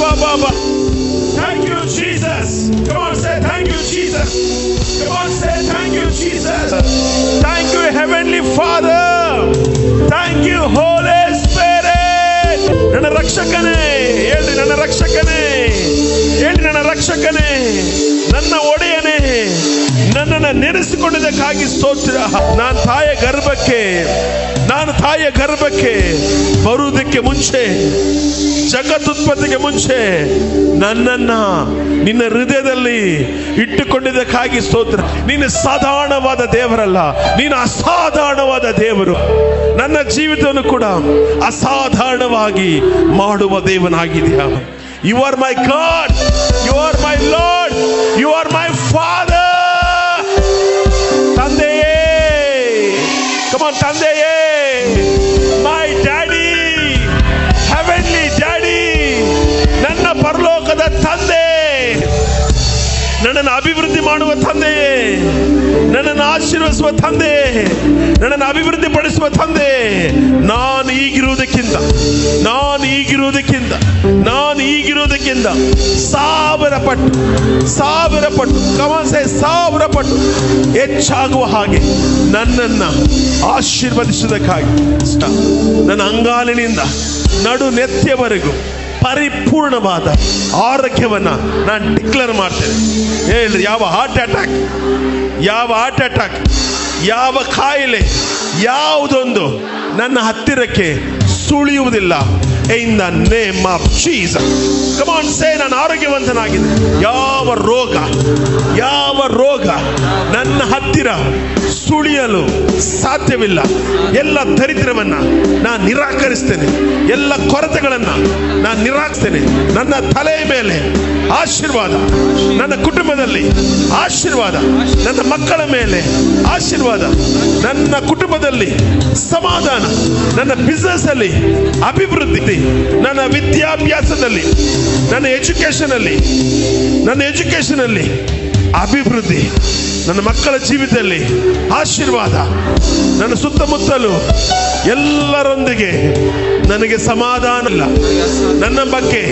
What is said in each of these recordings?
Baba. Thank you, Jesus. Come on, say thank you, Jesus. Come on, say thank you, Jesus. Thank you, Heavenly Father. Thank you, Holy Spirit. ನನ್ನ ರಕ್ಷಕನೇ, ಹೇಳಿ ನನ್ನ ರಕ್ಷಕನೇ, ಹೇಳಿ ನನ್ನ ರಕ್ಷಕನೇ, ನನ್ನ ಒಡೆಯನೇ, ನನ್ನನ್ನು ನೆನೆಸಿಕೊಂಡಿದ್ದಕ್ಕಾಗಿ ಸ್ತೋತ್ರ. ನಾನು ತಾಯಿಯ ಗರ್ಭಕ್ಕೆ ಬರುವುದಕ್ಕೆ ಮುಂಚೆ, ಜಗತ್ತುತ್ಪತ್ತಿಗೆ ಮುಂಚೆ ನನ್ನನ್ನ ನಿನ್ನ ಹೃದಯದಲ್ಲಿ ಇಟ್ಟುಕೊಂಡಿದ್ದಕ್ಕಾಗಿ ಸ್ತೋತ್ರ. ನೀನು ಸಾಧಾರಣವಾದ ದೇವರಲ್ಲ, ನೀನು ಅಸಾಧಾರಣವಾದ ದೇವರು. ನನ್ನ ಜೀವಿತವನ್ನು ಕೂಡ ಅಸಾಧಾರಣವಾಗಿ ಮಾಡುವ ದೇವನಾಗಿದೆಯಾ. You are my God, you are my Lord, you are my father. ತಂದೆಯೇ, ಕಮಾನ್ ತಂದೆಯೇ, ಮೈ ಡ್ಯಾಡಿ, ಹೆವೆನ್ಲಿ ಡ್ಯಾಡಿ, ನನ್ನ ಪರಲೋಕದ ತಂದೆ, ನನ್ನನ್ನು ಅಭಿವೃದ್ಧಿ ಮಾಡುವ ತಂದೆಯೇ, ನನ್ನನ್ನು ಆಶೀರ್ವದಿಸುವ ತಂದೆ, ನನ್ನನ್ನು ಅಭಿವೃದ್ಧಿ ಪಡಿಸುವ ತಂದೆ. ನಾನು ಈಗಿರುವುದಕ್ಕಿಂತ 1000 ಪಟ್ಟು ಕಮಸೆ 1000 ಪಟ್ಟು ಹೆಚ್ಚಾಗುವ ಹಾಗೆ ನನ್ನನ್ನು ಆಶೀರ್ವದಿಸುವುದಕ್ಕಾಗಿ ನನ್ನ ಅಂಗಾಲಿನಿಂದ ನಡು ನೆತ್ತಿಯವರೆಗೂ ಪರಿಪೂರ್ಣವಾದ ಆರೋಗ್ಯವನ್ನ ನಾನು ಡಿಕ್ಲೇರ್ ಮಾಡ್ತೇನೆ. ಹೇಳ್ರಿ, ಯಾವ ಹಾರ್ಟ್ ಅಟ್ಯಾಕ್, ಯಾವ ಕಾಯಿಲೆ, ಯಾವುದೊಂದು ನನ್ನ ಹತ್ತಿರಕ್ಕೆ ಸುಳಿಯುವುದಿಲ್ಲ. In the name of Jesus. Come on, say, ನಾನು ಆರೋಗ್ಯವಂತನಾಗಿದೆ. ಯಾವ ರೋಗ ನನ್ನ ಹತ್ತಿರ ಸುಳಿಯಲು ಸಾಧ್ಯವಿಲ್ಲ. ಎಲ್ಲ ದರಿದ್ರವನ್ನ ನಾನು ನಿರಾಕರಿಸ್ತೇನೆ, ಎಲ್ಲ ಕೊರತೆಗಳನ್ನ ನಾನು ನಿರಾಕರಿಸ್ತೇನೆ. ನನ್ನ ತಲೆಯ ಮೇಲೆ ಆಶೀರ್ವಾದ, ನನ್ನ ಕುಟುಂಬದಲ್ಲಿ ಆಶೀರ್ವಾದ, ನನ್ನ ಮಕ್ಕಳ ಮೇಲೆ ಆಶೀರ್ವಾದ, ನನ್ನ ಕುಟುಂಬದಲ್ಲಿ ಸಮಾಧಾನ, ನನ್ನ ಬಿಸ್ನೆಸ್ ಅಲ್ಲಿ ಅಭಿವೃದ್ಧಿ, ನನ್ನ ವಿದ್ಯಾಭ್ಯಾಸದಲ್ಲಿ, ನನ್ನ ಎಜುಕೇಶನ್ ಅಲ್ಲಿ ಅಭಿವೃದ್ಧಿ, ನನ್ನ ಮಕ್ಕಳ ಜೀವಿತದಲ್ಲಿ ಆಶೀರ್ವಾದ, ನನ್ನ ಸುತ್ತಮುತ್ತಲು ಎಲ್ಲರೊಂದಿಗೆ ನನಗೆ ಸಮಾಧಾನ ಇಲ್ಲ. ನನ್ನ ಬಗ್ಗೆ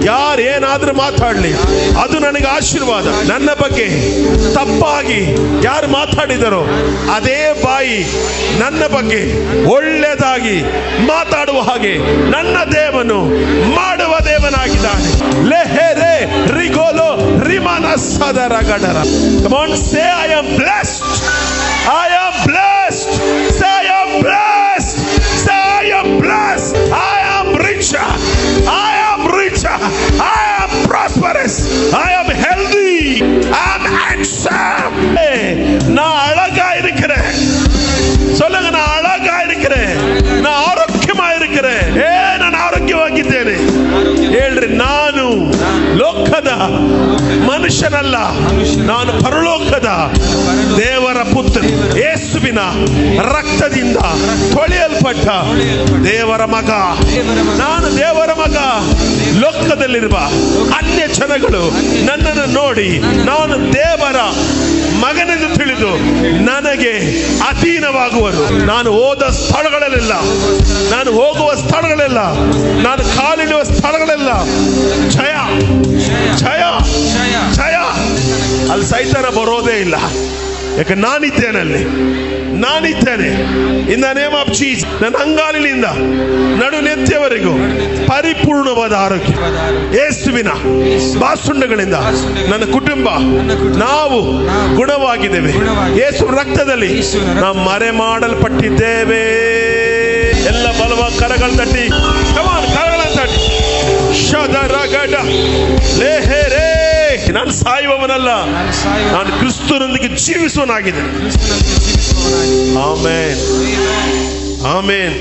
ಯಾರೇನಾದ್ರೂ ಮಾತಾಡಲಿ, ಅದು ನನಗೆ ಆಶೀರ್ವಾದ. ನನ್ನ ಬಗ್ಗೆ ತಪ್ಪಾಗಿ ಯಾರು ಮಾತಾಡಿದರೋ ಅದೇ ಬಾಯಿ ನನ್ನ ಬಗ್ಗೆ ಒಳ್ಳೆಯದಾಗಿ ಮಾತಾಡುವ ಹಾಗೆ ನನ್ನ ದೇವನು ಮಾಡುವ ದೇವನಾಗಿದ್ದಾನೆ. ಲೆಹೆರೆ ರಿಗೋಲೋ ರಿಮಾನ ಸದರ ಗಡರ. Come on, say I am blessed. I am blessed. Say I am blessed. Say I am blessed. I am richer. I am richer. I am prosperous. I am healthy. I am handsome. நான் அழகா இருக்கிறேன். சொல்லுங்க, நான் அழகா இருக்கிறேன், நான் ಆರೋಗ್ಯமா இருக்கிறேன். ನಾನು ಆರೋಗ್ಯವಾಗಿದ್ದೇನೆ. ಹೇಳ್ರಿ, ನಾನು ಲೋಕದ ಮನುಷ್ಯನಲ್ಲ, ನಾನು ಪರಲೋಕದ ದೇವರ ಪುತ್ರ, ಯೇಸುವಿನ ರಕ್ತದಿಂದ ತೊಳೆಯಲ್ಪಟ್ಟ ದೇವರ ಮಗ. ನಾನು ದೇವರ ಮಗ. ಲೋಕದಲ್ಲಿರುವ ಅನ್ಯ ಜನಗಳು ನನ್ನನ್ನು ನೋಡಿ ನಾನು ದೇವರ ಮಗನೆಂದು ತಿಳಿದು ನನಗೆ ಅಧೀನವಾಗುವರು. ನಾನು ಹೋದ ಸ್ಥಳಗಳಲ್ಲೆಲ್ಲ, ನಾನು ಹೋಗುವ ಸ್ಥಳಗಳೆಲ್ಲ, ನಾನು ಕಾಲಿಡುವ ಸ್ಥಳಗಳೆಲ್ಲ ಜಯ ಜಯ ಜಯ. ಅಲ್ಲಿ ಸೈತಾನ ಬರೋದೇ ಇಲ್ಲ, ಯಾಕೆ ನಾನಿದ್ದೇನೆ ಅಲ್ಲಿ, ನಾನಿದ್ದೇನೆ. In the name of Jesus. ನನ್ನ ಅಂಗಾಲಿನಿಂದ ನಡು ನೆತ್ತಿಯವರೆಗೂ ಪರಿಪೂರ್ಣವಾದ ಆರೋಗ್ಯ ಯೇಸುವಿನ ಬಾಸುಂಡಗಳಿಂದ ನನ್ನ ಕುಟುಂಬ ನಾವು ಗುಣವಾಗಿದ್ದೇವೆ. ಯೇಸು ರಕ್ತದಲ್ಲಿ ನಾವು ಮರೆ ಮಾಡಲ್ಪಟ್ಟಿದ್ದೇವೆ. ಎಲ್ಲ ಬಲವಾದ ಕರಗಳು ತಟ್ಟಿ, ಕರಗಳನ್ನು ತಟ್ಟಿ. ಶದರಗಡ ಲೇಹೆರೇ. ನಾನು ಸಾಯುವವನಲ್ಲ, ನಾನು ಕ್ರಿಸ್ತನೊಂದಿಗೆ ಜೀವಿಸುವನಾಗಿದ್ದೇನೆ. Amen, amen.